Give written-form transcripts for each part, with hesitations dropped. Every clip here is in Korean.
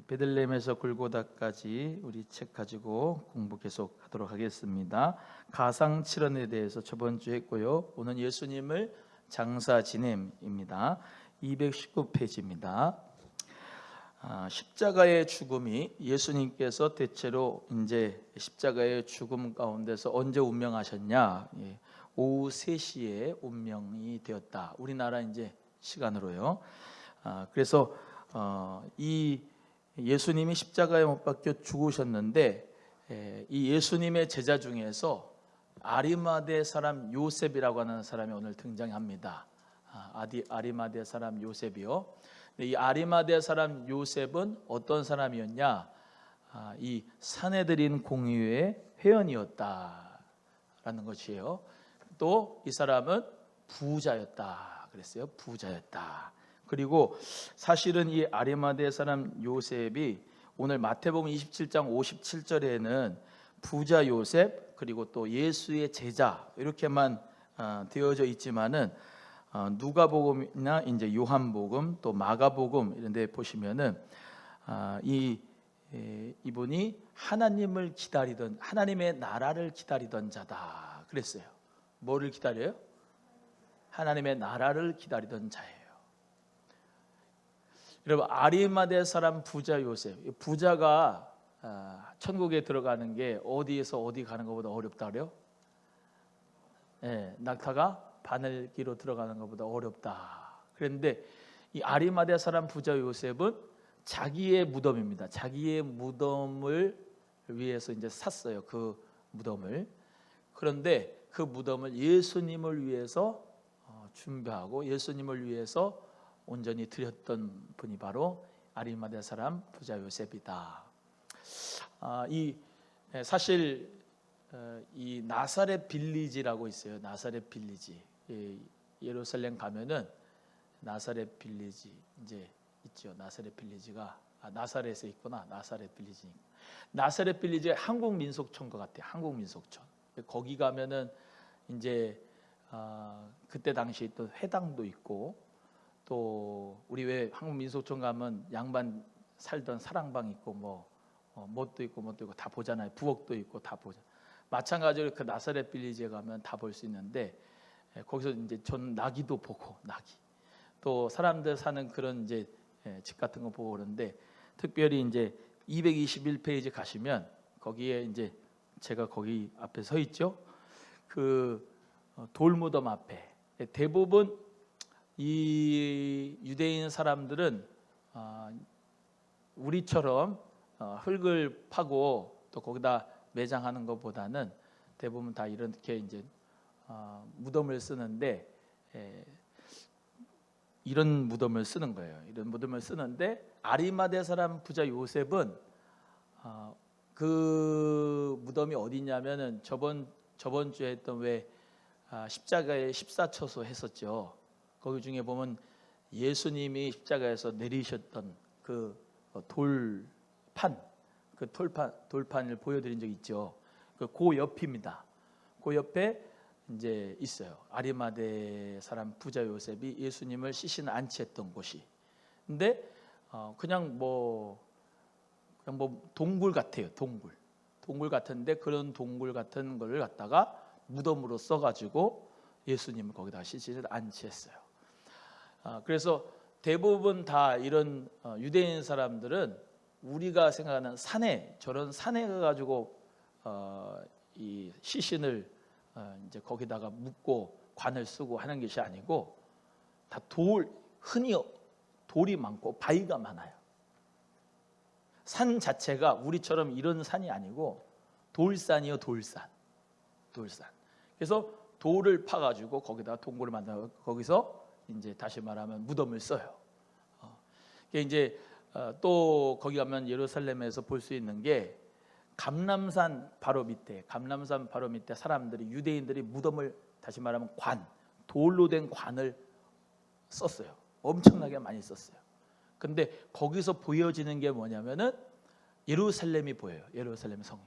베들레헴에서 골고다까지 우리 책 가지고 공부 계속 하도록 하겠습니다. 가상 칠언에 대해서 저번 주에 했고요. 오늘 예수님을 장사 지냄입니다. 219페이지입니다. 십자가의 죽음이 예수님께서 대체로 이제 십자가의 죽음 가운데서 언제 운명하셨냐? 오후 3시에 운명이 되었다. 우리나라 이제 시간으로요. 그래서 이 예수님이 십자가에 못 박혀 죽으셨는데 이 예수님의 제자 중에서 아리마대 사람 요셉이라고 하는 사람이 오늘 등장합니다. 아리마대 사람 요셉이요. 이 아리마대 사람 요셉은 어떤 사람이었냐? 이 사내들인 공의회의 회원이었다라는 것이에요. 또 이 사람은 부자였다 그랬어요. 부자였다. 그리고 사실은 이 아리마대 사람 요셉이 오늘 마태복음 27장 57절에는 부자 요셉 그리고 또 예수의 제자 이렇게만 되어져 있지만은 누가복음이나 이제 요한복음 또 마가복음 이런 데 보시면은 이분이 하나님을 기다리던 하나님의 나라를 기다리던 자다 그랬어요. 뭐를 기다려요? 하나님의 나라를 기다리던 자예요. 여러분 아리마대 사람 부자 요셉 부자가 천국에 들어가는 게 어디에서 어디 가는 것보다 어렵다 그래요? 낙타가 바늘기로 들어가는 것보다 어렵다. 그런데 이 아리마대 사람 부자 요셉은 자기의 무덤입니다. 자기의 무덤을 위해서 이제 샀어요. 그 무덤을. 그런데 그 무덤을 예수님을 위해서 준비하고 예수님을 위해서 온전히 드렸던 분이 바로 아리마대 사람 부자 요셉이다. 사실 이 나사렛 빌리지라고 있어요. 나사렛 빌리지. 예루살렘 가면은 나사렛 빌리지 이제 있죠. 나사렛 빌리지가 나사렛에 있구나. 나사렛 빌리지. 나사렛 빌리지가 한국 민속촌 것 같아요. 한국 민속촌. 거기 가면은 이제 그때 당시에 또 회당도 있고 또 우리 왜 한국 민속촌 가면 양반 살던 사랑방 있고 뭣도 있고 다 보잖아요. 부엌도 있고 다 보잖아요. 마찬가지로 그 나사렛 빌리지에 가면 다 볼 수 있는데 거기서 이제 전 나귀도 보고 나귀 또 사람들 사는 그런 이제 집 같은 거 보고 그러는데 특별히 이제 221페이지 가시면 거기에 이제 제가 거기 앞에 서 있죠. 그 돌무덤 앞에 대부분 이 유대인 사람들은 우리처럼 흙을 파고 또 거기다 매장하는 것보다는 대부분 다 이렇게 이제 무덤을 쓰는데 이런 무덤을 쓰는 거예요. 이런 무덤을 쓰는데 아리마대 사람 부자 요셉은 그 무덤이 어디냐면은 저번 주에 했던 왜 십자가에 십사처소 했었죠. 거기 중에 보면 예수님이 십자가에서 내리셨던 그 돌판을 보여드린 적 있죠. 그 옆입니다. 그 옆에 이제 있어요. 아리마대 사람 부자 요셉이 예수님을 시신 안치했던 곳이. 근데 그냥 동굴 같아요. 동굴 같은데 그런 동굴 같은 걸 갖다가 무덤으로 써가지고 예수님을 거기다 시신을 안치했어요. 그래서 대부분 다 이런 유대인 사람들은 우리가 생각하는 저런 산에 가지고 이 시신을 이제 거기다가 묻고 관을 쓰고 하는 것이 아니고 다 흔히 돌이 많고 바위가 많아요. 산 자체가 우리처럼 이런 산이 아니고 돌산이요, 돌산. 그래서 돌을 파가지고 거기다가 동굴을 만들어 거기서 이제 다시 말하면 무덤을 써요. 이제 또 거기 가면 예루살렘에서 볼 수 있는 게 감람산 바로 밑에 사람들이 유대인들이 무덤을 다시 말하면 돌로 된 관을 썼어요. 엄청나게 많이 썼어요. 근데 거기서 보여지는 게 뭐냐면은 예루살렘이 보여요. 예루살렘 성이.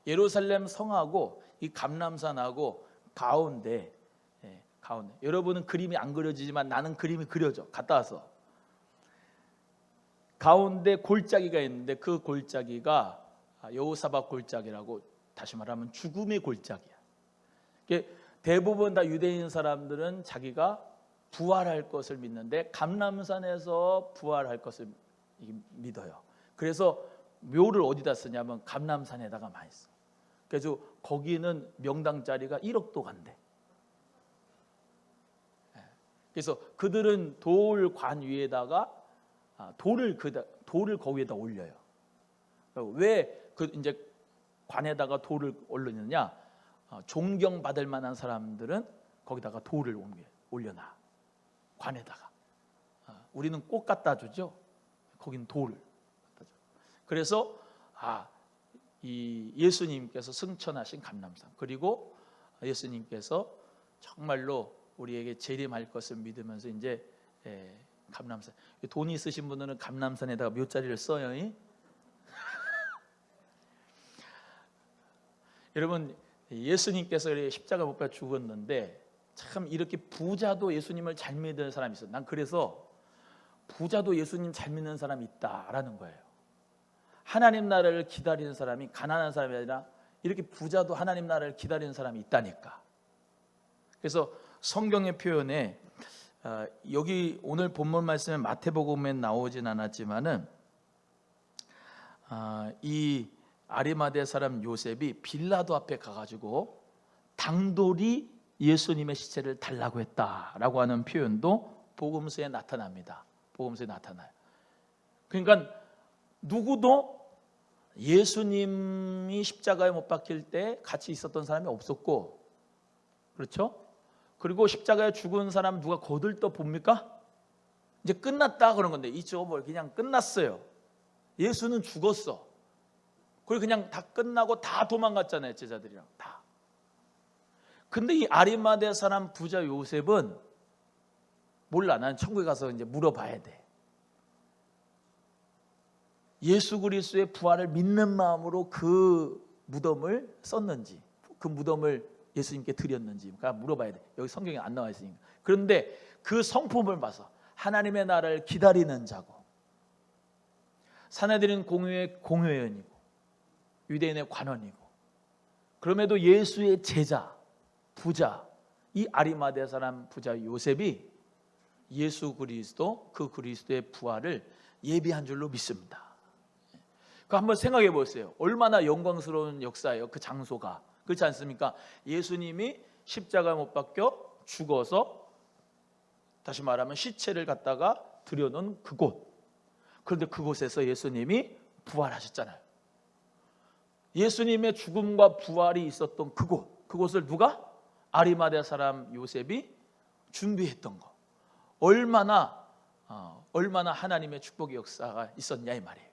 예루살렘 성하고 이 감람산하고 가운데 여러분은 그림이 안 그려지지만 나는 그림이 그려져. 갔다 와서 가운데 골짜기가 있는데 그 골짜기가 여호사밧 골짜기라고, 다시 말하면 죽음의 골짜기야. 대부분 다 유대인 사람들은 자기가 부활할 것을 믿는데 감람산에서 부활할 것을 믿어요. 그래서 묘를 어디다 쓰냐면 감람산에다가 많이 써. 그래서 거기는 명당 자리가 1억도 간대. 그래서 그들은 돌관 위에다가 돌을 거기에다 올려요. 왜 그 이제 관에다가 돌을 올리느냐? 존경받을 만한 사람들은 거기다가 돌을 올려놔. 관에다가. 우리는 꽃 갖다 주죠. 거기는 돌을 갖다 줘. 그래서 이 예수님께서 승천하신 감람산, 그리고 예수님께서 정말로 우리에게 재림할 것을 믿으면서 이제 감람산, 돈이 있으신 분들은 감람산에다가 묘자리를 써요. 여러분, 예수님께서 십자가 못 박혀 죽었는데 참 이렇게 부자도 예수님을 잘 믿는 사람이 있어요. 난 그래서 부자도 예수님 잘 믿는 사람이 있다라는 거예요. 하나님 나라를 기다리는 사람이 가난한 사람이 아니라 이렇게 부자도 하나님 나라를 기다리는 사람이 있다니까. 그래서 성경의 표현에 여기 오늘 본문 말씀에 마태복음에 나오진 않았지만은 이 아리마대 사람 요셉이 빌라도 앞에 가가지고 당돌이 예수님의 시체를 달라고 했다라고 하는 표현도 복음서에 나타납니다. 복음서에 나타나요. 그러니까 누구도 예수님이 십자가에 못 박힐 때 같이 있었던 사람이 없었고, 그렇죠? 그리고 십자가에 죽은 사람 누가 거들떠 봅니까? 이제 끝났다 그런 건데, 이죠, 뭐 그냥 끝났어요. 예수는 죽었어. 그리고 그냥 다 끝나고 다 도망갔잖아요, 제자들이랑 다. 근데 이 아리마대 사람 부자 요셉은 몰라. 난 천국에 가서 이제 물어봐야 돼. 예수 그리스도의 부활을 믿는 마음으로 그 무덤을 썼는지, 그 무덤을 예수님께 드렸는지 그러니까 물어봐야 돼. 여기 성경에 안 나와 있으니까. 그런데 그 성품을 봐서 하나님의 나라를 기다리는 자고, 사내들인 공회원이고 유대인의 관원이고, 그럼에도 예수의 제자 부자, 이 아리마대 사람 부자 요셉이 예수 그리스도, 그 그리스도의 부활을 예비한 줄로 믿습니다. 그 한번 생각해 보세요. 얼마나 영광스러운 역사예요. 그 장소가. 그렇지 않습니까? 예수님이 십자가에 못 박혀 죽어서, 다시 말하면 시체를 갖다가 들여놓은 그곳. 그런데 그곳에서 예수님이 부활하셨잖아요. 예수님의 죽음과 부활이 있었던 그곳을 누가? 아리마대 사람 요셉이 준비했던 거. 얼마나 하나님의 축복의 역사가 있었냐 이 말이에요.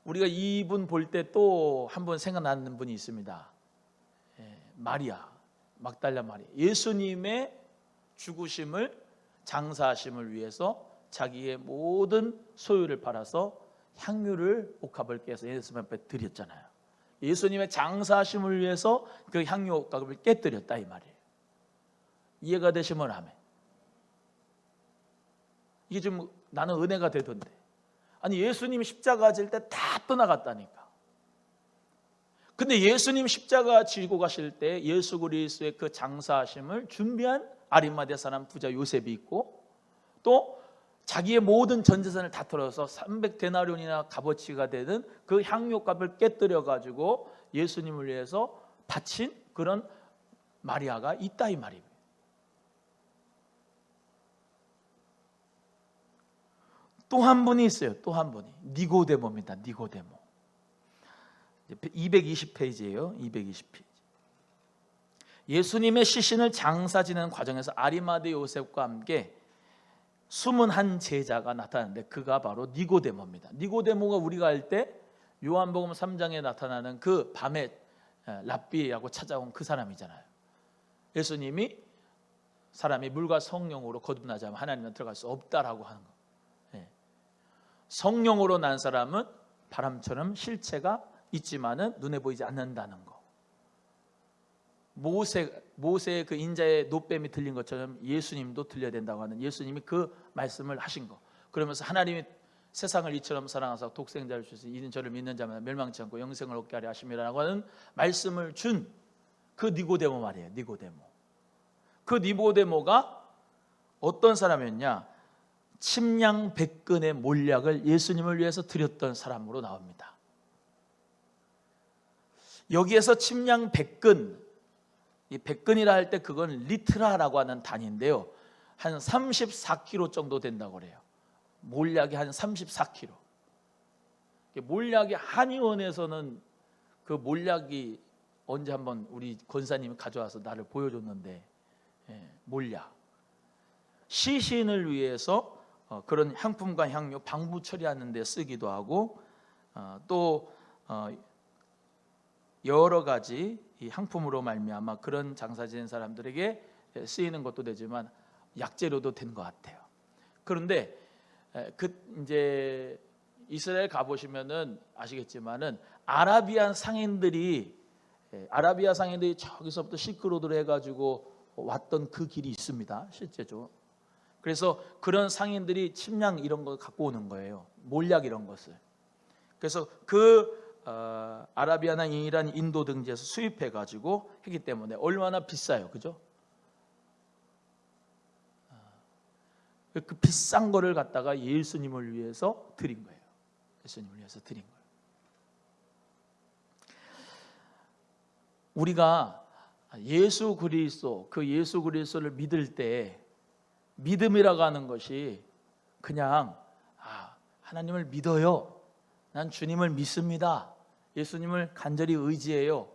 우리가 이분 볼 때 또 한 번 생각나는 분이 있습니다. 마리아, 막달라 마리아. 예수님의 죽으심을, 장사하심을 위해서 자기의 모든 소유를 팔아서 향유를 옥합을 깨서 예수님 앞에 드렸잖아요. 예수님의 장사하심을 위해서 그 향유 옥합을 깨뜨렸다 이 말이에요. 이해가 되시면 아멘. 이게 좀 나는 은혜가 되던데. 아니 예수님이 십자가 질 때 다 떠나갔다니까. 근데 예수님 십자가 지고 가실 때 예수 그리스도의 그 장사하심을 준비한 아리마대 사람 부자 요셉이 있고, 또 자기의 모든 전 재산을 다 털어서 300데나리온이나 값어치가 되는 그 향유값을 깨뜨려 가지고 예수님을 위해서 바친 그런 마리아가 있다 이 말입니다. 또 한 분이 있어요. 또 한 분이 니고데모입니다. 니고데모. 220페이지예요. 220페이지. 예수님의 시신을 장사 지내는 과정에서 아리마대 요셉과 함께 숨은 한 제자가 나타나는데 그가 바로 니고데모입니다. 니고데모가 우리가 알 때 요한복음 3장에 나타나는 그 밤에 랍비라고 찾아온 그 사람이잖아요. 예수님이 사람이 물과 성령으로 거듭나지 않으면 하나님은 들어갈 수 없다라고 하는 거. 성령으로 난 사람은 바람처럼 실체가 있지만은 눈에 보이지 않는다는 거. 모세의 그 인자의 노뱀이 들린 것처럼 예수님도 들려야 된다고 하는 예수님이 그 말씀을 하신 거. 그러면서 하나님이 세상을 이처럼 사랑하사 독생자를 주셔서 이는 저를 믿는 자마다 멸망치 않고 영생을 얻게 하려 하심이라고 하는 말씀을 준 그 니고데모 말이에요. 니고데모. 그 니고데모가 어떤 사람이었냐? 침량 100근의 몰약을 예수님을 위해서 드렸던 사람으로 나옵니다. 여기에서 침량 100근, 이 100근이라 할 때 그건 리트라라고 하는 단위인데요, 한 34kg 정도 된다고 그래요. 몰약이 한 34kg. 몰약이 한의원에서는 그 몰약이 언제 한번 우리 권사님이 가져와서 나를 보여줬는데, 몰약 시신을 위해서 그런 향품과 향료 방부 처리하는 데 쓰기도 하고, 또 여러 가지 이 향품으로 말미암아 그런 장사 지낸 사람들에게 쓰이는 것도 되지만 약재료도 된 것 같아요. 그런데 이제 이스라엘 가보시면은 아시겠지만은 아라비아 상인들이 저기서부터 실크로드로 해가지고 왔던 그 길이 있습니다, 실제죠. 그래서 그런 상인들이 침량 이런 거 갖고 오는 거예요, 몰약 이런 것을. 그래서 그 아라비아나 이란, 인도 등지에서 수입해가지고 했기 때문에 얼마나 비싸요, 그죠? 그 비싼 거를 갖다가 예수님을 위해서 드린 거예요. 예수님을 위해서 드린 거예요. 우리가 예수 그리스도, 그 예수 그리스도를 믿을 때 믿음이라고 하는 것이 그냥 하나님을 믿어요, 난 주님을 믿습니다, 예수님을 간절히 의지해요,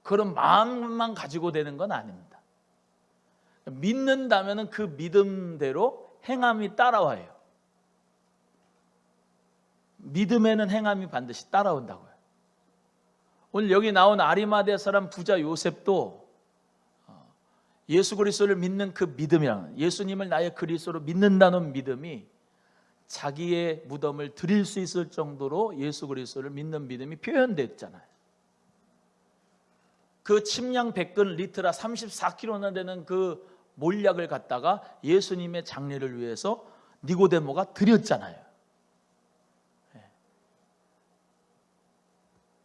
그런 마음만 가지고 되는 건 아닙니다. 믿는다면 그 믿음대로 행함이 따라와요. 믿음에는 행함이 반드시 따라온다고요. 오늘 여기 나온 아리마대 사람 부자 요셉도 예수 그리스도를 믿는 그 믿음이라는, 예수님을 나의 그리스도로 믿는다는 믿음이 자기의 무덤을 드릴 수 있을 정도로 예수 그리스도를 믿는 믿음이 표현됐잖아요. 그 침량 100근 리트라 34kg나 되는 그 몰약을 갖다가 예수님의 장례를 위해서 니고데모가 드렸잖아요.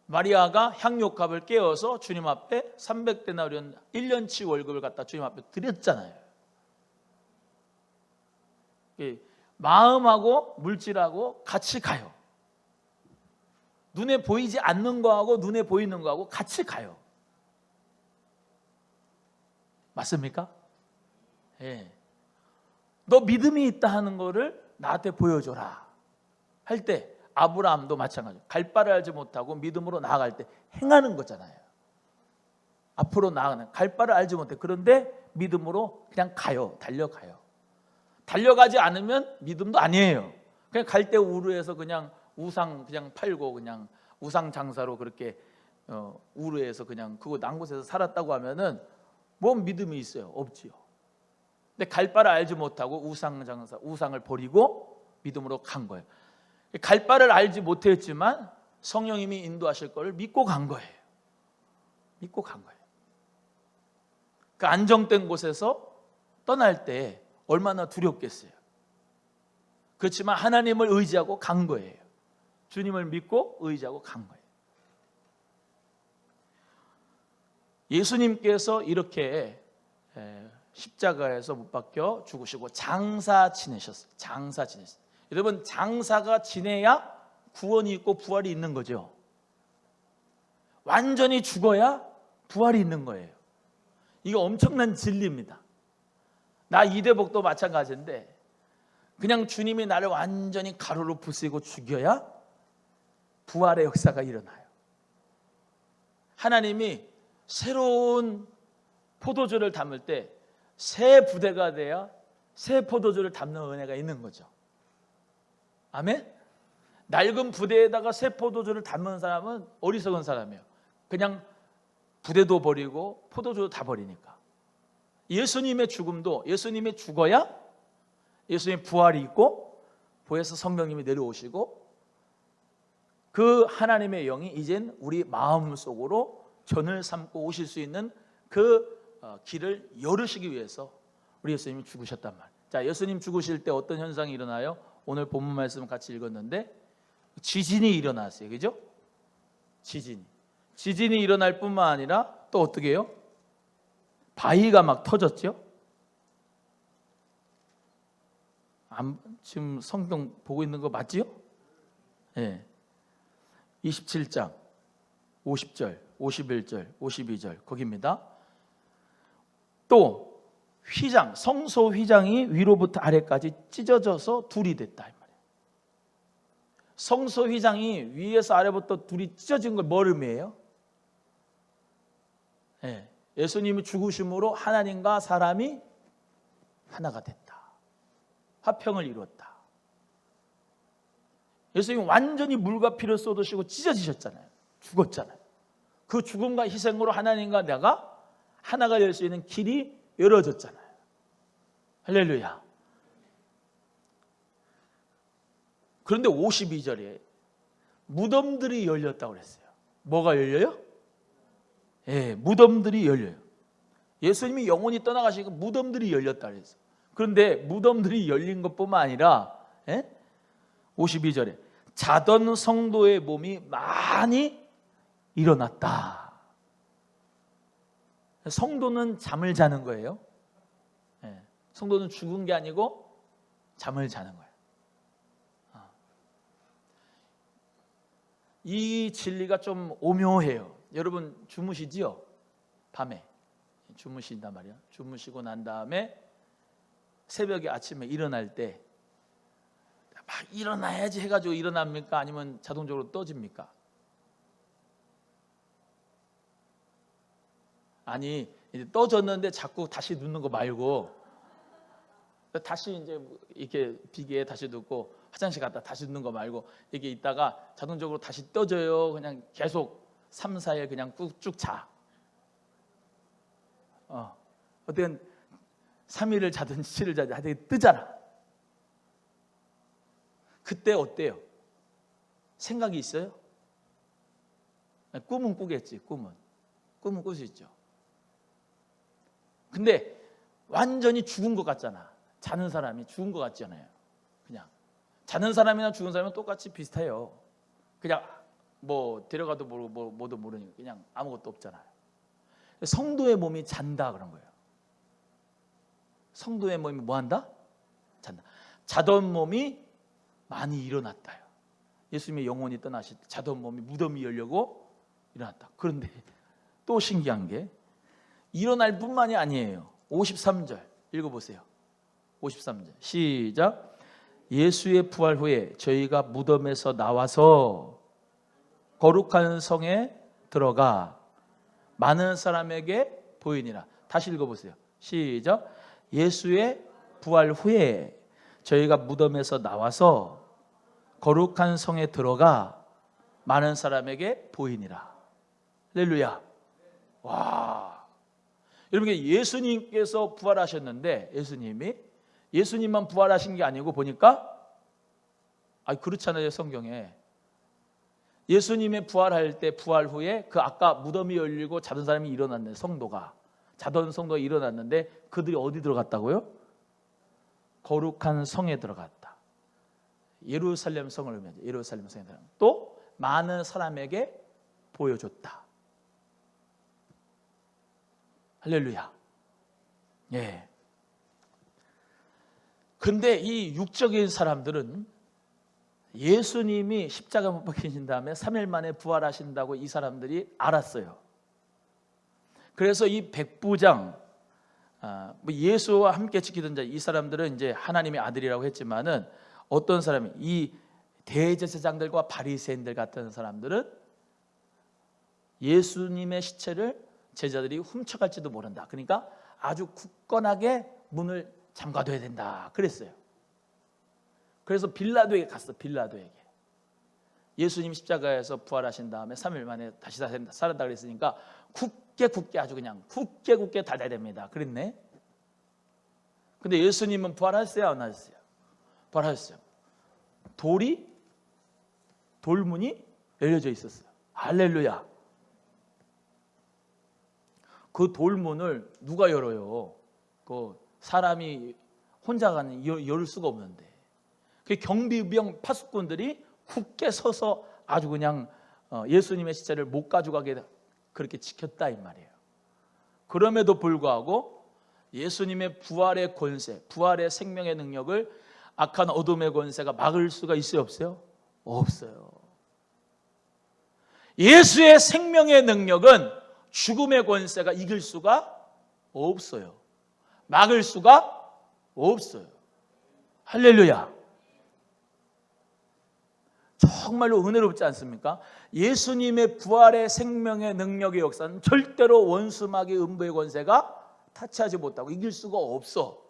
마리아가 향료값을 깨어서 주님 앞에 300데나리온 1년치 월급을 갖다 주님 앞에 드렸잖아요. 마음하고 물질하고 같이 가요. 눈에 보이지 않는 거하고 눈에 보이는 거하고 같이 가요. 맞습니까? 예. 너 믿음이 있다 하는 거를 나한테 보여줘라 할 때, 아브라함도 마찬가지예요. 갈 바를 알지 못하고 믿음으로 나아갈 때 행하는 거잖아요. 앞으로 나아가는, 갈 바를 알지 못해. 그런데 믿음으로 그냥 가요. 달려가요. 달려가지 않으면 믿음도 아니에요. 그냥 갈 때 우르해서 그냥 우상 그냥 팔고 그냥 우상 장사로 그렇게 우르해서 그냥 그거 난 곳에서 살았다고 하면은 뭔 믿음이 있어요? 없지요. 근데 갈 바를 알지 못하고 우상 장사, 우상을 버리고 믿음으로 간 거예요. 갈 바를 알지 못했지만 성령님이 인도하실 거를 믿고 간 거예요. 믿고 간 거예요. 그 안정된 곳에서 떠날 때 얼마나 두렵겠어요. 그렇지만 하나님을 의지하고 간 거예요. 주님을 믿고 의지하고 간 거예요. 예수님께서 이렇게 십자가에서 못 박혀 죽으시고 장사 지내셨어요. 장사 지내셨어요. 여러분, 장사가 지내야 구원이 있고 부활이 있는 거죠. 완전히 죽어야 부활이 있는 거예요. 이거 엄청난 진리입니다. 나 이대복도 마찬가지인데 그냥 주님이 나를 완전히 가루로 부수고 죽여야 부활의 역사가 일어나요. 하나님이 새로운 포도주를 담을 때 새 부대가 돼야 새 포도주를 담는 은혜가 있는 거죠. 아멘? 낡은 부대에다가 새 포도주를 담는 사람은 어리석은 사람이에요. 그냥 부대도 버리고 포도주도 다 버리니까. 예수님의 죽음도, 예수님이 죽어야 예수님의 부활이 있고 보혜사 성령님이 내려오시고 그 하나님의 영이 이젠 우리 마음속으로 전을 삼고 오실 수 있는 그 길을 열으시기 위해서 우리 예수님이 죽으셨단 말이에요. 자, 예수님 죽으실 때 어떤 현상이 일어나요? 오늘 본문 말씀 같이 읽었는데 지진이 일어났어요. 그죠? 지진이 일어날 뿐만 아니라 또 어떻게 해요? 바위가 막 터졌죠? 지금 성경 보고 있는 거 맞지요? 네. 27장 50절, 51절, 52절 거기입니다. 또 휘장, 성소 휘장이 위로부터 아래까지 찢어져서 둘이 됐다 이 말이에요. 성소 휘장이 위에서 아래부터 둘이 찢어진 걸 뭘 의미해요? 네. 예수님이 죽으심으로 하나님과 사람이 하나가 됐다. 화평을 이루었다. 예수님이 완전히 물과 피를 쏟으시고 찢어지셨잖아요. 죽었잖아요. 그 죽음과 희생으로 하나님과 내가 하나가 될 수 있는 길이 열어졌잖아요. 할렐루야. 그런데 52절에 무덤들이 열렸다고 그랬어요. 뭐가 열려요? 예, 무덤들이 열려요. 예수님이 영원히 떠나가시니까 무덤들이 열렸다고 그랬어요. 그런데 무덤들이 열린 것뿐만 아니라 52절에 자던 성도의 몸이 많이 일어났다. 성도는 잠을 자는 거예요. 성도는 죽은 게 아니고 잠을 자는 거예요. 이 진리가 좀 오묘해요. 여러분 주무시지요? 밤에 주무신단 말이에요. 주무시고 난 다음에 새벽에 아침에 일어날 때 막 일어나야지 해가지고 일어납니까? 아니면 자동적으로 떠집니까? 아니 이제 떠졌는데 자꾸 다시 눕는 거 말고 다시 이제 이렇게 비계에 다시 눕고 화장실 갔다 다시 눕는 거 말고 이게 있다가 자동적으로 다시 떠져요. 그냥 계속 3, 4일 그냥 쭉 자. 어떤 3일을 자든 7일 자든 하여튼 뜨잖아. 그때 어때요? 생각이 있어요? 꿈은 꾸겠지. 꿈은 꿀 수 있죠. 근데 완전히 죽은 것 같잖아. 자는 사람이 죽은 것 같잖아요. 그냥 자는 사람이나 죽은 사람은 똑같이 비슷해요. 그냥 뭐 데려가도 모르고 뭐도 모르니까 그냥 아무것도 없잖아요. 성도의 몸이 잔다 그런 거예요. 성도의 몸이 뭐 한다? 잔다. 자던 몸이 많이 일어났다요. 예수님의 영혼이 떠나실 때 자던 몸이 무덤이 열려고 일어났다. 그런데 또 신기한 게 일어날 뿐만이 아니에요. 53절 읽어보세요. 53절 시작. 예수의 부활 후에 저희가 무덤에서 나와서 거룩한 성에 들어가 많은 사람에게 보이니라. 다시 읽어보세요. 시작. 예수의 부활 후에 저희가 무덤에서 나와서 거룩한 성에 들어가 많은 사람에게 보이니라. 할렐루야. 와, 여러분 예수님께서 부활하셨는데 예수님만 부활하신 게 아니고 보니까 그렇잖아요. 성경에 예수님의 부활할 때 부활 후에 그 아까 무덤이 열리고 자던 사람이 일어났는데 자던 성도가 일어났는데 그들이 어디 들어갔다고요? 거룩한 성에 들어갔다. 예루살렘 성을 의미하죠. 예루살렘 성에 들어갔다. 또 많은 사람에게 보여줬다. 할렐루야. 예. 근데 이 육적인 사람들은 예수님이 십자가 못 박히신 다음에 3일 만에 부활하신다고 이 사람들이 알았어요. 그래서 이 백부장, 예수와 함께 지키던 자, 이 사람들은 이제 하나님의 아들이라고 했지만은 어떤 사람이 이 대제사장들과 바리새인들 같은 사람들은 예수님의 시체를 제자들이 훔쳐갈지도 모른다. 그러니까 아주 굳건하게 문을 잠가둬야 된다. 그랬어요. 그래서 빌라도에게 갔어. 빌라도에게. 예수님 십자가에서 부활하신 다음에 3일 만에 다시 살았다 그랬으니까 굳게 아주 그냥 굳게 닫아야 됩니다. 그랬네. 근데 예수님은 부활하셨어요? 안 하셨어요? 부활하셨어요. 돌문이 열려져 있었어요. 할렐루야. 그 돌문을 누가 열어요? 그 사람이 혼자 가는 열 수가 없는데 그 경비병 파수꾼들이 굳게 서서 아주 그냥 예수님의 시체를 못 가져가게 그렇게 지켰다 이 말이에요. 그럼에도 불구하고 예수님의 부활의 권세, 부활의 생명의 능력을 악한 어둠의 권세가 막을 수가 있어요, 없어요? 없어요. 예수의 생명의 능력은 죽음의 권세가 이길 수가 없어요. 막을 수가 없어요. 할렐루야. 정말로 은혜롭지 않습니까? 예수님의 부활의 생명의 능력의 역사는 절대로 원수마귀 음부의 권세가 타치하지 못하고 이길 수가 없어.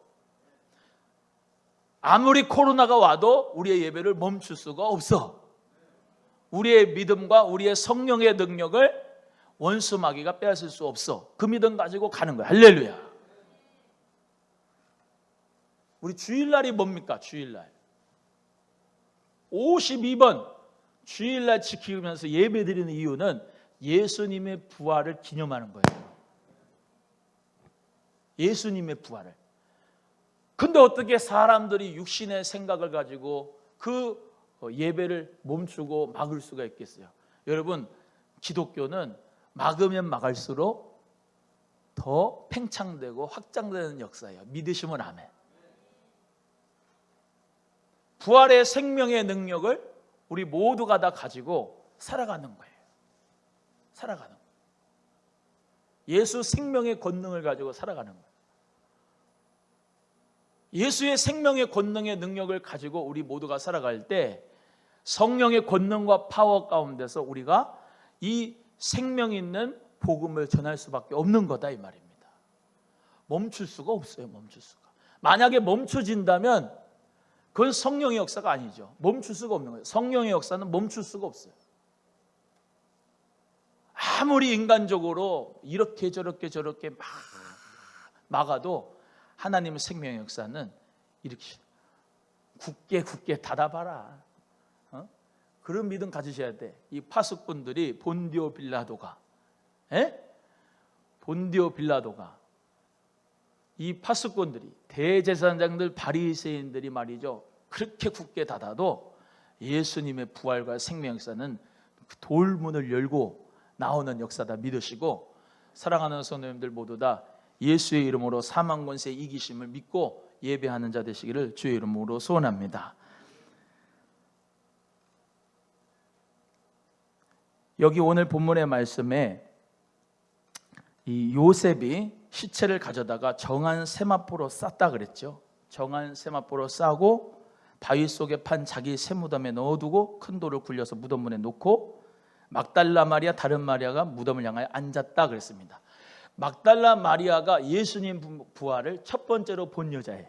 아무리 코로나가 와도 우리의 예배를 멈출 수가 없어. 우리의 믿음과 우리의 성령의 능력을 원수마귀가 빼앗을 수 없어. 그 믿음 가지고 가는 거야. 할렐루야. 우리 주일날이 뭡니까? 주일날 52번 주일날 지키면서 예배드리는 이유는 예수님의 부활을 기념하는 거예요. 예수님의 부활을. 근데 어떻게 사람들이 육신의 생각을 가지고 그 예배를 멈추고 막을 수가 있겠어요? 여러분, 기독교는 막으면 막을수록 더 팽창되고 확장되는 역사예요. 믿으시면 아멘. 부활의 생명의 능력을 우리 모두가 다 가지고 살아가는 거예요. 살아가는 거예요. 예수 생명의 권능을 가지고 살아가는 거예요. 예수의 생명의 권능의 능력을 가지고 우리 모두가 살아갈 때 성령의 권능과 파워 가운데서 우리가 이 생명 있는 복음을 전할 수밖에 없는 거다 이 말입니다. 멈출 수가 없어요. 멈출 수가. 만약에 멈춰진다면 그건 성령의 역사가 아니죠. 멈출 수가 없는 거예요. 성령의 역사는 멈출 수가 없어요. 아무리 인간적으로 이렇게 저렇게 막아도 하나님의 생명의 역사는 이렇게 굳게 닫아봐라. 그런 믿음 가지셔야 돼. 이 파수꾼들이 본디오 빌라도가 이 파수꾼들이 대제사장들 바리새인들이 말이죠. 그렇게 굳게 닫아도 예수님의 부활과 생명 역사는 그 돌문을 열고 나오는 역사다 믿으시고 사랑하는 성도님들 모두 다 예수의 이름으로 사망 권세 이기심을 믿고 예배하는 자 되시기를 주의 이름으로 소원합니다. 여기 오늘 본문의 말씀에 이 요셉이 시체를 가져다가 정한 세마포로 쌌다 그랬죠. 정한 세마포로 싸고 바위 속에 판 자기 세무덤에 넣어두고 큰 돌을 굴려서 무덤 문에 놓고 막달라 마리아 다른 마리아가 무덤을 향하여 앉았다 그랬습니다. 막달라 마리아가 예수님 부활을 첫 번째로 본 여자예요.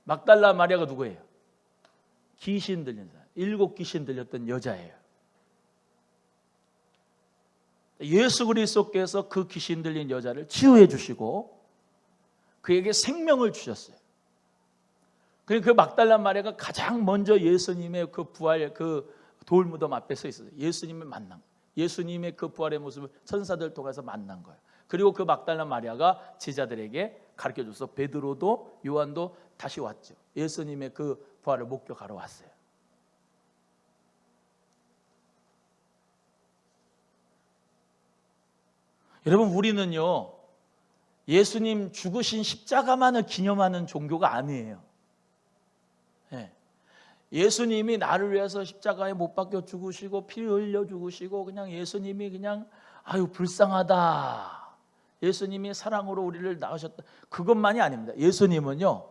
막달라 마리아가 누구예요? 귀신 들린 사람, 7 귀신 들렸던 여자예요. 예수 그리스도께서 그 귀신 들린 여자를 치유해 주시고 그에게 생명을 주셨어요. 그 막달라 마리아가 가장 먼저 예수님의 그 부활 그 돌무덤 앞에 서 있어요. 예수님을 만난 거예요. 예수님의 그 부활의 모습을 천사들 통해서 만난 거예요. 그리고 그 막달라 마리아가 제자들에게 가르쳐줘서 베드로도 요한도 다시 왔죠. 예수님의 그 부활을 목격하러 왔어요. 여러분, 우리는요 예수님 죽으신 십자가만을 기념하는 종교가 아니에요. 예수님이 나를 위해서 십자가에 못 박혀 죽으시고 피 흘려 죽으시고 그냥 예수님이 그냥 아유 불쌍하다. 예수님이 사랑으로 우리를 낳으셨다. 그것만이 아닙니다. 예수님은요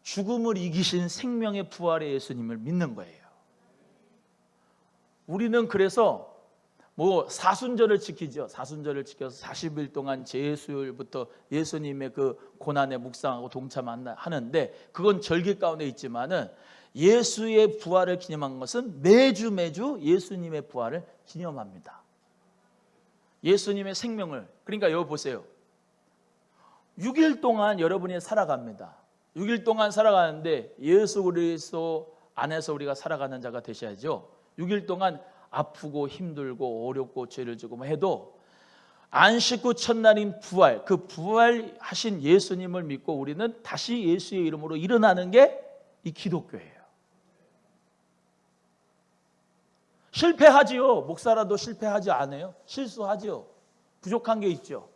죽음을 이기신 생명의 부활의 예수님을 믿는 거예요. 우리는 그래서 사순절을 지키죠. 사순절을 지켜서 40일 동안 제수요일부터 예수님의 그 고난에 묵상하고 동참하는데 그건 절기 가운데 있지만은 예수의 부활을 기념한 것은 매주 예수님의 부활을 기념합니다. 예수님의 생명을. 그러니까 여기 보세요. 6일 동안 여러분이 살아갑니다. 6일 동안 살아가는데 예수 그리스도 안에서 우리가 살아가는 자가 되셔야죠. 6일 동안 아프고 힘들고 어렵고 죄를 지고 해도 안식 후 첫날인 부활, 그 부활하신 예수님을 믿고 우리는 다시 예수의 이름으로 일어나는 게 이 기독교예요. 실패하지요. 목사라도 실패하지 않아요. 실수하지요. 부족한 게 있죠.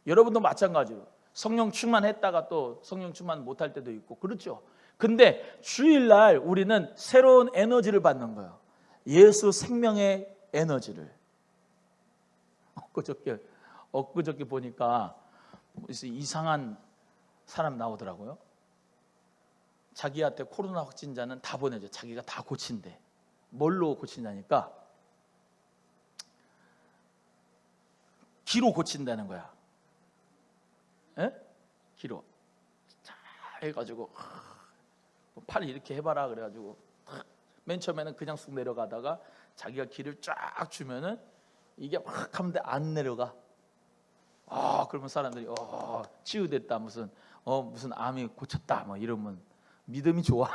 여러분도 마찬가지로 성령 충만했다가 또 성령 충만 못할 때도 있고 그렇죠. 근데 주일날 우리는 새로운 에너지를 받는 거예요. 예수 생명의 에너지를. 엊그저께 보니까 이상한 사람 나오더라고요. 자기한테 코로나 확진자는 다 보내줘. 자기가 다 고친대. 뭘로 고친다니까? 기로 고친다는 거야. 에? 기로. 자 해가지고 팔 이렇게 해봐라 그래가지고 맨 처음에는 그냥 쑥 내려가다가 자기가 기를 쫙 주면은 이게 막 하는데 안 내려가. 그러면 사람들이 치유됐다 무슨 암이 고쳤다 뭐 이러면 믿음이 좋아.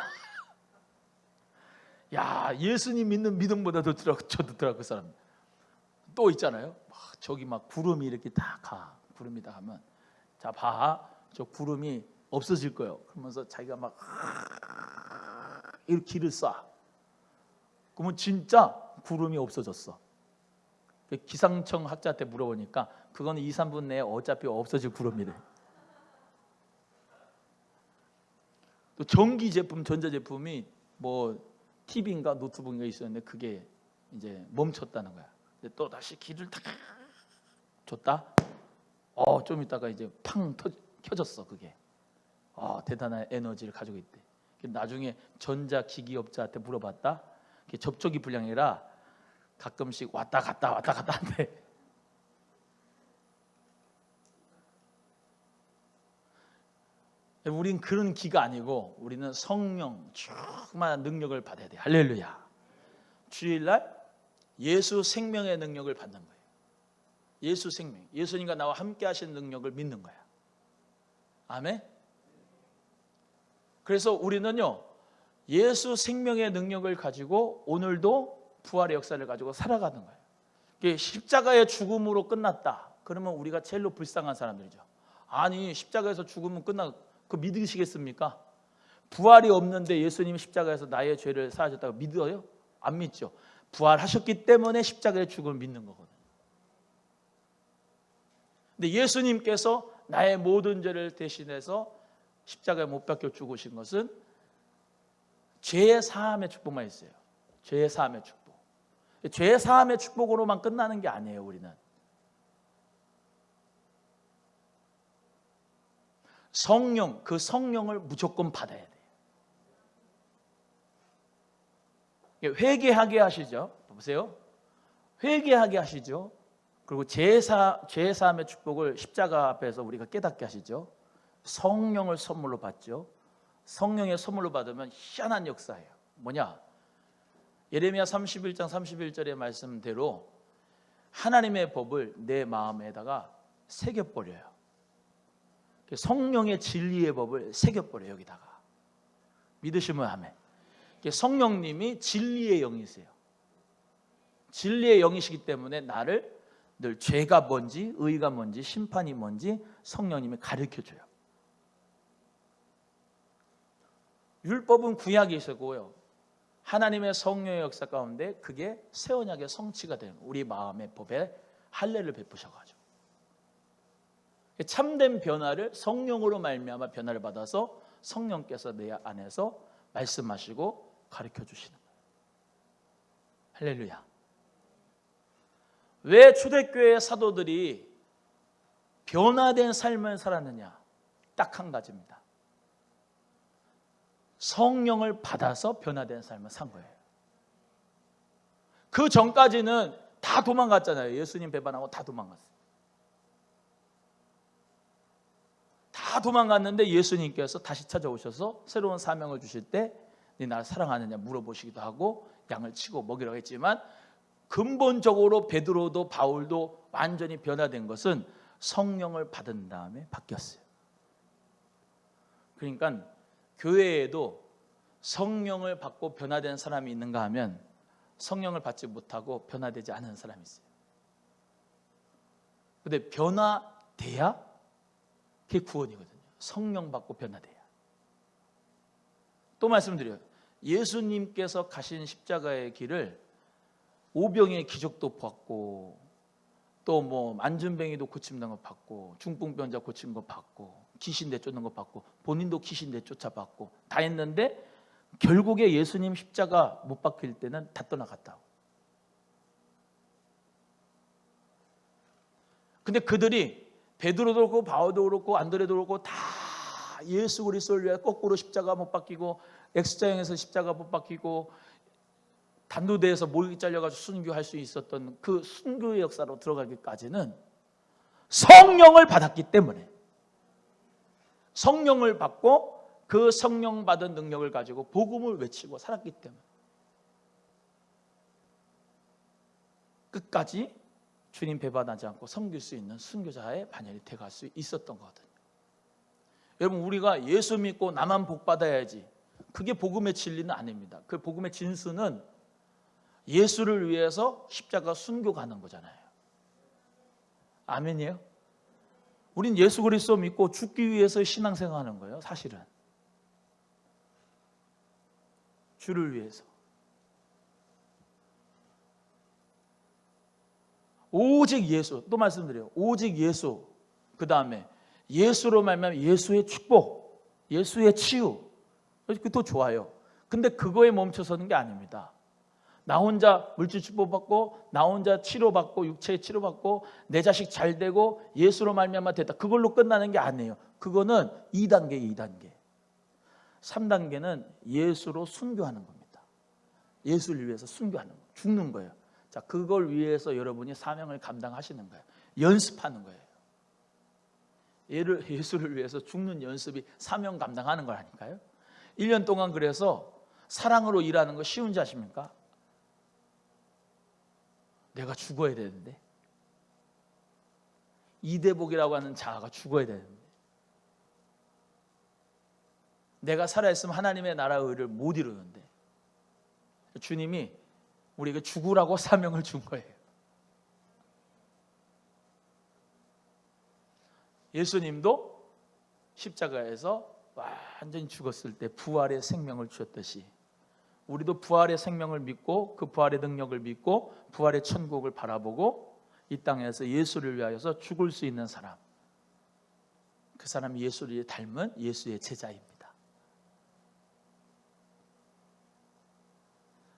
야 예수님 믿는 믿음보다 더 좋더라 그 사람. 또 있잖아요. 저기 막 구름이 이렇게 다 가. 구름이 다 가면 자 봐. 저 구름이 없어질 거예요. 그러면서 자기가 막 이렇게 길을 쏴. 그러면 진짜 구름이 없어졌어. 기상청 학자한테 물어보니까 그거는 2, 3분 내에 어차피 없어질 구름이래. 또 전기 제품, 전자 제품이 뭐 TV인가 노트북인가 있었는데 그게 이제 멈췄다는 거야. 근데 또 다시 길을 탁 줬다. 좀 있다가 이제 팡 켜졌어 그게. 대단한 에너지를 가지고 있대. 나중에 전자기기업자한테 물어봤다. 접촉이 불량이라 가끔씩 왔다 갔다 한대. 우린 그런 기가 아니고 우리는 성령 충만한 능력을 받아야 돼. 할렐루야. 주일날 예수 생명의 능력을 받는 거예요. 예수 생명, 예수님과 나와 함께 하신 능력을 믿는 거야. 아멘. 그래서 우리는요 예수 생명의 능력을 가지고 오늘도 부활의 역사를 가지고 살아가는 거예요. 십자가의 죽음으로 끝났다. 그러면 우리가 제일로 불쌍한 사람들이죠. 아니 십자가에서 죽으면 그 믿으시겠습니까? 부활이 없는데 예수님이 십자가에서 나의 죄를 사하셨다고 믿어요? 안 믿죠. 부활하셨기 때문에 십자가의 죽음을 믿는 거거든요. 근데 예수님께서 나의 모든 죄를 대신해서 십자가에 못 박혀 죽으신 것은 죄의 사함의 축복만 있어요. 죄의 사함의 축복. 죄의 사함의 축복으로만 끝나는 게 아니에요. 우리는 성령, 그 성령을 무조건 받아야 돼요. 회개하게 하시죠. 보세요. 회개하게 하시죠. 그리고 죄의 사함의 축복을 십자가 앞에서 우리가 깨닫게 하시죠. 성령을 선물로 받죠. 성령의 선물로 받으면 희한한 역사예요. 뭐냐? 예레미야 31장 31절의 말씀대로 하나님의 법을 내 마음에다가 새겨버려요. 성령의 진리의 법을 새겨버려요. 여기다가 믿으시면 아멘. 성령님이 진리의 영이세요. 진리의 영이시기 때문에 나를 늘 죄가 뭔지 의가 뭔지 심판이 뭔지 성령님이 가르쳐줘요. 율법은 구약이 있었고요. 하나님의 성령의 역사 가운데 그게 새 언약의 성취가 되는 거예요. 우리 마음의 법에 할례를 베푸셔가지고 참된 변화를 성령으로 말미암아 변화를 받아서 성령께서 내 안에서 말씀하시고 가르쳐 주시는 거예요. 할렐루야. 왜 초대교회 사도들이 변화된 삶을 살았느냐? 딱 한 가지입니다. 성령을 받아서 변화된 삶을 산 거예요. 그 전까지는 다 도망갔잖아요. 예수님 배반하고 다 도망갔어요. 다 도망갔는데 예수님께서 다시 찾아오셔서 새로운 사명을 주실 때 네 나를 사랑하느냐 물어보시기도 하고 양을 치고 먹이라고 했지만 근본적으로 베드로도 바울도 완전히 변화된 것은 성령을 받은 다음에 바뀌었어요. 그러니까 교회에도 성령을 받고 변화된 사람이 있는가 하면 성령을 받지 못하고 변화되지 않은 사람이 있어요. 근데 변화돼야 그게 구원이거든요. 성령 받고 변화돼야. 또 말씀드려요. 예수님께서 가신 십자가의 길을 오병의 기적도 받고, 또 뭐 만준병이도 고침된 거 받고, 중풍병자 고친 거 받고, 귀신 내쫓는 거 받고, 본인도 귀신 내쫓아 받고 다 했는데 결국에 예수님 십자가 못 박힐 때는 다 떠나갔다고. 근데 그들이 베드로도 그렇고 바오도 그렇고 안드레도 그렇고 다 예수 그리스도를 위해 거꾸로 십자가 못 박히고, X자형에서 십자가 못 박히고, 단도대에서 몰기 잘려가지고 순교할 수 있었던 그 순교의 역사로 들어가기까지는 성령을 받았기 때문에, 성령을 받고 그 성령 받은 능력을 가지고 복음을 외치고 살았기 때문에 끝까지 주님 배반하지 않고 섬길 수 있는 순교자의 반열이 돼갈 수 있었던 거거든요. 여러분, 우리가 예수 믿고 나만 복 받아야지, 그게 복음의 진리는 아닙니다. 그 복음의 진수는 예수를 위해서 십자가 순교 가는 거잖아요. 아멘이에요? 우린 예수 그리스도 믿고 죽기 위해서 신앙생활하는 거예요. 사실은 주를 위해서. 오직 예수. 또 말씀드려요. 오직 예수. 그 다음에 예수로 말미암아 예수의 축복, 예수의 치유. 그것도 좋아요. 근데 그거에 멈춰서는 게 아닙니다. 나 혼자 물질 축복받고, 나 혼자 치료받고, 육체의 치료받고, 내 자식 잘 되고 예수로 말미암아 됐다, 그걸로 끝나는 게 아니에요. 그거는 2단계, 2단계. 3단계는 예수로 순교하는 겁니다. 예수를 위해서 순교하는 거예요. 죽는 거예요. 자, 그걸 위해서 여러분이 사명을 감당하시는 거예요. 연습하는 거예요. 예수를 위해서 죽는 연습이 사명 감당하는 거라니까요. 1년 동안 그래서 사랑으로 일하는 거 쉬운지 아십니까? 내가 죽어야 되는데, 이대복이라고 하는 자아가 죽어야 되는데, 내가 살아있으면 하나님의 나라의 의를 못 이루는데, 주님이 우리에게 죽으라고 사명을 준 거예요. 예수님도 십자가에서 완전히 죽었을 때 부활의 생명을 주셨듯이, 우리도 부활의 생명을 믿고 그 부활의 능력을 믿고 부활의 천국을 바라보고 이 땅에서 예수를 위하여서 죽을 수 있는 사람, 그 사람이 예수를 닮은 예수의 제자입니다.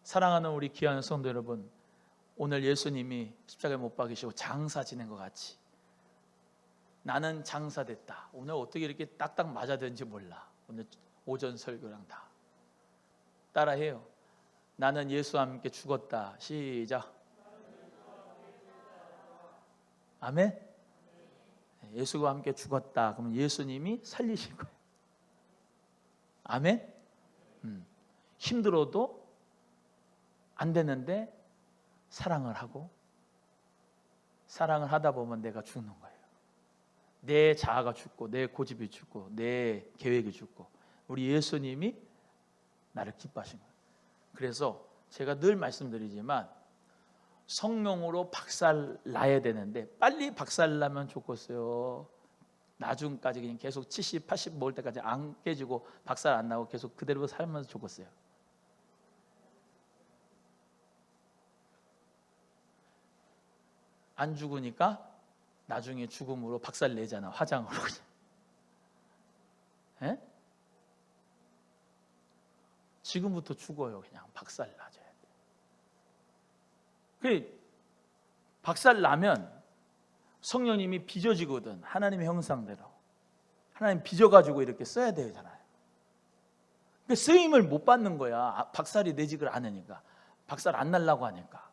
사랑하는 우리 귀한 성도 여러분, 오늘 예수님이 십자가에 못 박이시고 장사 지낸 것 같이 나는 장사됐다. 오늘 어떻게 이렇게 딱딱 맞아되는지 몰라. 오늘 오전 설교랑 다 따라해요. 나는 예수와 함께 죽었다. 시작. 아멘. 예수와 함께 죽었다. 그러면 예수님이 살리실 거예요. 아멘. 힘들어도 안 되는데 사랑을 하고, 사랑을 하다 보면 내가 죽는 거예요. 내 자아가 죽고, 내 고집이 죽고, 내 계획이 죽고, 우리 예수님이 나를 기뻐하신 거예요. 그래서 제가 늘 말씀드리지만 성령으로 박살 나야 되는데, 빨리 박살 나면 좋겠어요. 나중까지 그냥 계속 70, 80 먹을 때까지 안 깨지고 박살 안 나고 계속 그대로 살면서 좋겠어요. 안 죽으니까 나중에 죽음으로 박살 내잖아, 화장으로. 에? 지금부터 죽어요. 그냥 박살 나줘야 돼. 그 박살 나면 성령님이 빚어지거든. 하나님의 형상대로 하나님 빚어가지고 이렇게 써야 되잖아요. 근데 쓰임을 못 받는 거야. 박살이 내지를 않으니까, 박살 안 날라고 하니까.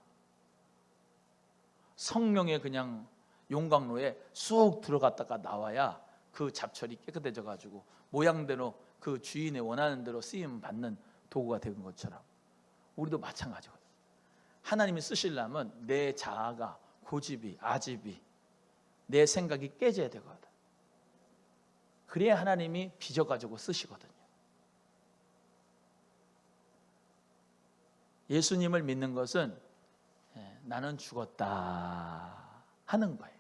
성령의 그냥 용광로에 쑥 들어갔다가 나와야 그 잡철이 깨끗해져 가지고 모양대로 그 주인의 원하는 대로 쓰임 받는 도구가 되는 것처럼 우리도 마찬가지거든요. 하나님이 쓰시려면 내 자아가, 고집이, 아집이, 내 생각이 깨져야 되거든. 그래야 하나님이 빚어가지고 쓰시거든요. 예수님을 믿는 것은 나는 죽었다 하는 거예요.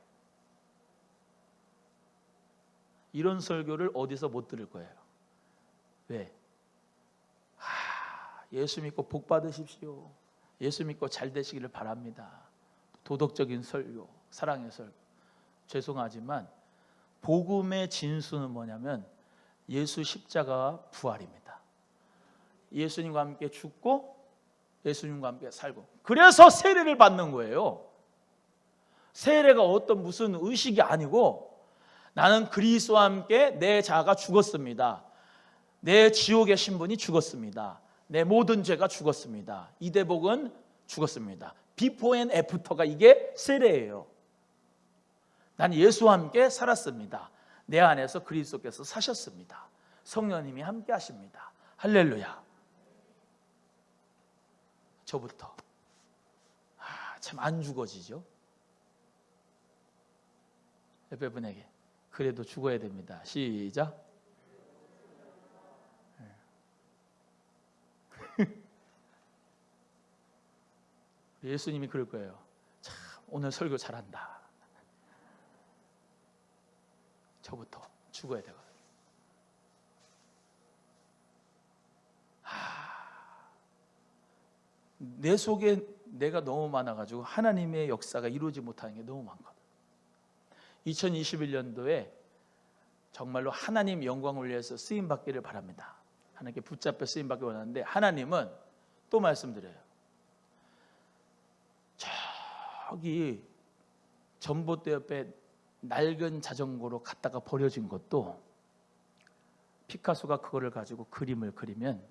이런 설교를 어디서 못 들을 거예요. 왜? 예수 믿고 복 받으십시오. 예수 믿고 잘 되시기를 바랍니다. 도덕적인 설교, 사랑의 설교. 죄송하지만 복음의 진수는 뭐냐면 예수 십자가와 부활입니다. 예수님과 함께 죽고 예수님과 함께 살고, 그래서 세례를 받는 거예요. 세례가 어떤 무슨 의식이 아니고, 나는 그리스도와 함께 내 자아가 죽었습니다. 내 지옥의 신분이 죽었습니다. 내 모든 죄가 죽었습니다. 이 대복은 죽었습니다. 비포 앤 애프터가 이게 세례예요. 난 예수와 함께 살았습니다. 내 안에서 그리스도께서 사셨습니다. 성령님이 함께 하십니다. 할렐루야. 저부터 참 안 죽어지죠. 옆에 분에게 그래도 죽어야 됩니다. 시작. 예수님이 그럴 거예요. 참 오늘 설교 잘한다. 저부터 죽어야 되거든요. 내 속에 내가 너무 많아가지고 하나님의 역사가 이루어지지 못하는 게 너무 많거든. 2021년도에 정말로 하나님 영광을 위해서 쓰임받기를 바랍니다. 하나님께 붙잡혀 쓰임받기 원하는데, 하나님은 또 말씀드려요. 저기 전봇대 옆에 낡은 자전거로 갖다가 버려진 것도 피카소가 그거를 가지고 그림을 그리면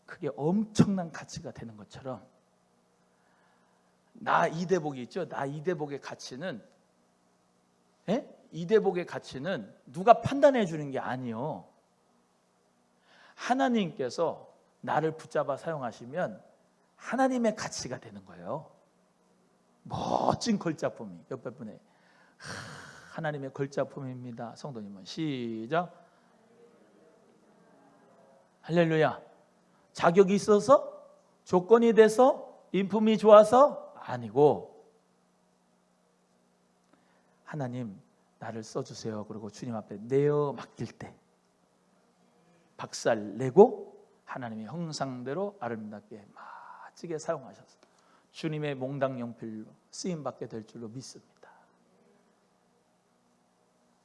그게 엄청난 가치가 되는 것처럼, 나 이대복이 있죠. 나 이대복의 가치는, 이대복의 가치는 누가 판단해 주는 게 아니요. 하나님께서 나를 붙잡아 사용하시면 하나님의 가치가 되는 거예요. 멋진 걸작품이 옆에 분에 하나님의 걸작품입니다. 성도님은 시작. 할렐루야. 자격이 있어서, 조건이 돼서, 인품이 좋아서 아니고, 하나님 나를 써주세요. 그리고 주님 앞에 내어 맡길 때 박살 내고 하나님의 형상대로 아름답게 멋지게 사용하셔서 주님의 몽당 연필로 쓰임받게 될 줄로 믿습니다.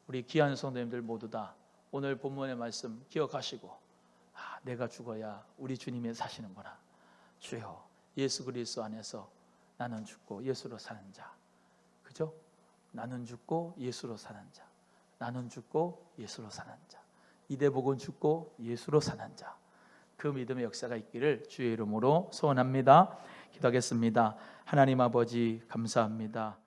우리 귀한 성도님들 모두 다 오늘 본문의 말씀 기억하시고, 내가 죽어야 우리 주님이 사시는구나. 주여, 예수 그리스도 안에서 나는 죽고 예수로 사는 자. 그죠? 나는 죽고 예수로 사는 자. 나는 죽고 예수로 사는 자. 이대복은 죽고 예수로 사는 자. 그 믿음의 역사가 있기를 주의 이름으로 소원합니다. 기도하겠습니다. 하나님 아버지 감사합니다.